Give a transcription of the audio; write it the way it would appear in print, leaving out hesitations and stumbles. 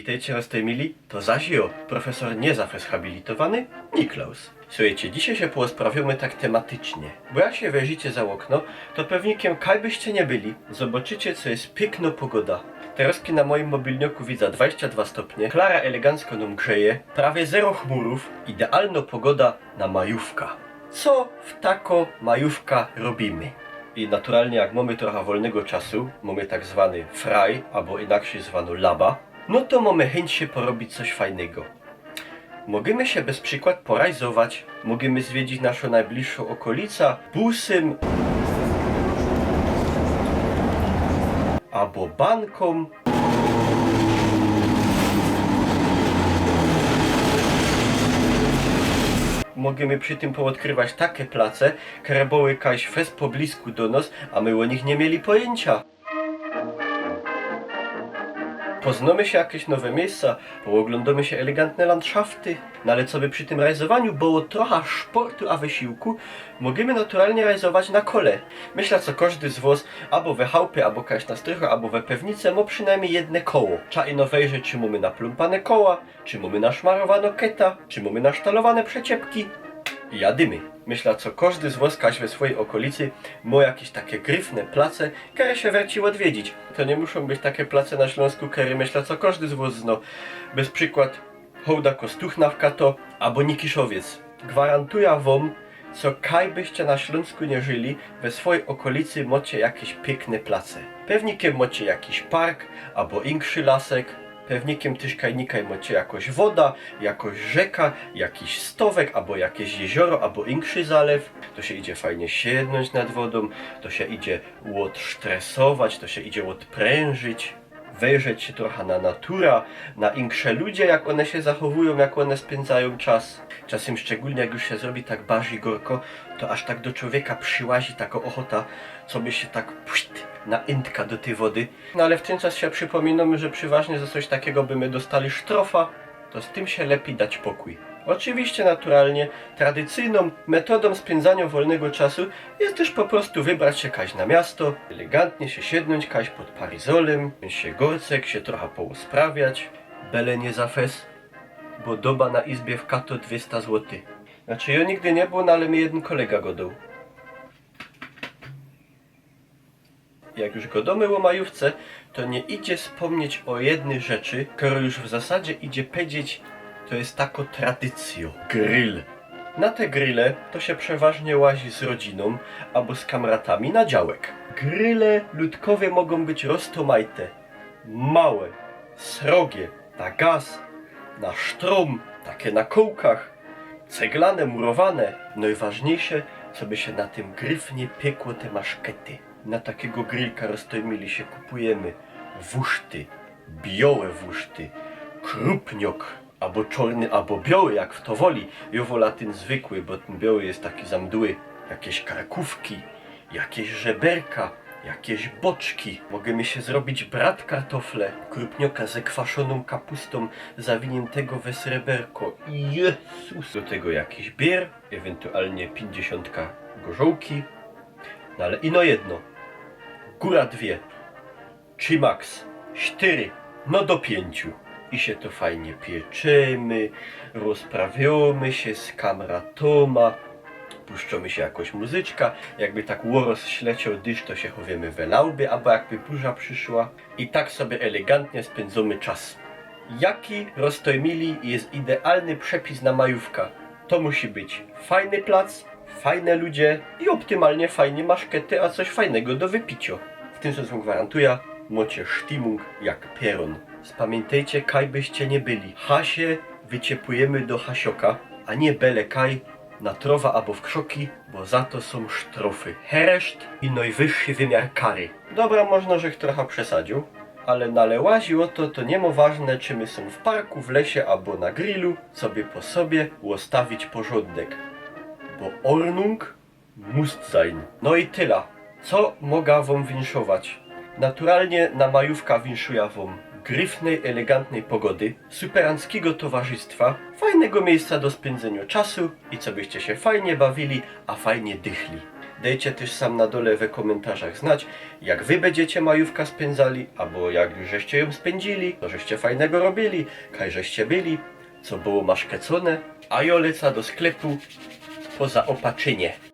Witajcie raz mili, to Zazio, profesor niezafres habilitowany, Niklaus. Słuchajcie, dzisiaj się porozprawiamy tak tematycznie, bo jak się wejrzycie za okno, to pewnikiem kaj byście nie byli, zobaczycie co jest piękna pogoda. Teraz na moim mobilniku widzę 22 stopnie, klara elegancko nam grzeje, prawie zero chmurów, idealna pogoda na majówka. Co w tako majówka robimy? I naturalnie jak mamy trochę wolnego czasu, mamy tak zwany fraj, albo inaczej zwano laba, no to mamy chęć się porobić coś fajnego. Możemy się bez przykład porajzować, możemy zwiedzić naszą najbliższą okolicę busem albo banką. Możemy przy tym poodkrywać takie place, które były kaś fez poblisku do nas, a my o nich nie mieli pojęcia. Poznamy się jakieś nowe miejsca, pooglądamy się elegantne landschafty, no ale co by przy tym rajzowaniu było trochę sportu a wysiłku, możemy naturalnie rajzować na kole. Myślę, co każdy z was, albo we chałupie, albo kaś na strychu, albo we pewnicy, ma przynajmniej jedno koło. Trzeba ino wejrzeć, czy mamy naplumpane koła, czy mamy naszmarowane keta, czy mamy nasztalowane przeciepki. I jadymy. Myślę, co każdy z was kaś we swojej okolicy ma jakieś takie gryfne place, które się werci odwiedzić. To nie muszą być takie place na Śląsku, które myślę, co każdy z was zna. Bez przykład Hołda Kostuchna w Kato, albo Nikiszowiec. Gwarantuję wam, co kaj byście na Śląsku nie żyli, we swojej okolicy macie jakieś piękne place. Pewnikiem macie jakiś park, albo inszy lasek. Pewnikiem też kajnikaj macie jakoś woda, jakoś rzeka, jakiś stowek, albo jakieś jezioro, albo inszy zalew. To się idzie fajnie siednąć nad wodą, to się idzie odstresować, to się idzie odprężyć, wejrzeć się trochę na natura, na insze ludzie, jak one się zachowują, jak one spędzają czas. Czasem szczególnie jak już się zrobi tak bardziej gorko, to aż tak do człowieka przyłazi taka ochota, co by się tak na intka do tej wody. No ale w ten czas się przypominamy, że przeważnie za coś takiego by my dostali sztrofa, to z tym się lepiej dać pokój. Oczywiście naturalnie tradycyjną metodą spędzania wolnego czasu jest też po prostu wybrać się kaś na miasto, elegantnie się siednąć kaś pod parizolem, się gorcek, się trochę pousprawiać, byle nie za fes, bo doba na izbie w Kato 200 zł. Znaczy ja nigdy nie był, no ale mi jeden kolega go dał. Jak już go domy o majówce, to nie idzie wspomnieć o jednej rzeczy, którą już w zasadzie idzie powiedzieć, to jest taką tradycją. Grill. Na te grille to się przeważnie łazi z rodziną albo z kamratami na działek. Grille ludkowe mogą być roztomajte, małe, srogie, na gaz, na sztrum, takie na kołkach, ceglane, murowane. No i ważniejsze, co by się na tym gryfnie piekło te maszkety. Na takiego grillka roztojmili się kupujemy wuszty, białe wuszty, krupniok, albo czarny, albo biały, jak w to woli. Ja wolę ten zwykły, bo ten biały jest taki zamdły. Jakieś karkówki, jakieś żeberka, jakieś boczki. Możemy się zrobić brat kartofle, krupnioka ze kwaszoną kapustą, zawiniętego we sreberko. Jezus! Do tego jakiś bier, ewentualnie 50 gorzołki. No ale ino jedno. Góra 2. 3 max. 4. No do 5. I się to fajnie pieczemy, rozprawiamy się z kamratoma, puszczamy się jakoś muzyczka, jakby tak łoros śleciał dysz, to się chowiemy we laubie, albo jakby burza przyszła. I tak sobie elegantnie spędzamy czas. Jaki roztojmili jest idealny przepis na majówka? To musi być fajny plac, fajne ludzie i optymalnie fajnie maszkety, a coś fajnego do wypicia. W tym sensie gwarantuję, macie sztimung jak pieron. Spamiętajcie, kaj byście nie byli. Hasie wyciepujemy do hasioka, a nie bele kaj na trowa albo w krzoki, bo za to są sztrofy. Hereszt i najwyższy wymiar kary. Dobra, można, że trochę przesadził, ale nalełazi o to nie ma ważne, czy my są w parku, w lesie albo na grillu, sobie po sobie ustawić porządek. Bo Ordnung muss sein. No i tyle. Co mogę wam winszować? Naturalnie na majówka winszuję wam gryfnej, elegantnej pogody, superanckiego towarzystwa, fajnego miejsca do spędzenia czasu i co byście się fajnie bawili, a fajnie dychli. Dajcie też sam na dole w komentarzach znać, jak wy będziecie majówka spędzali, albo jak już żeście ją spędzili, co żeście fajnego robili, kaj żeście byli, co było maszkecone, a ja lecę do sklepu po zaopatrzenie.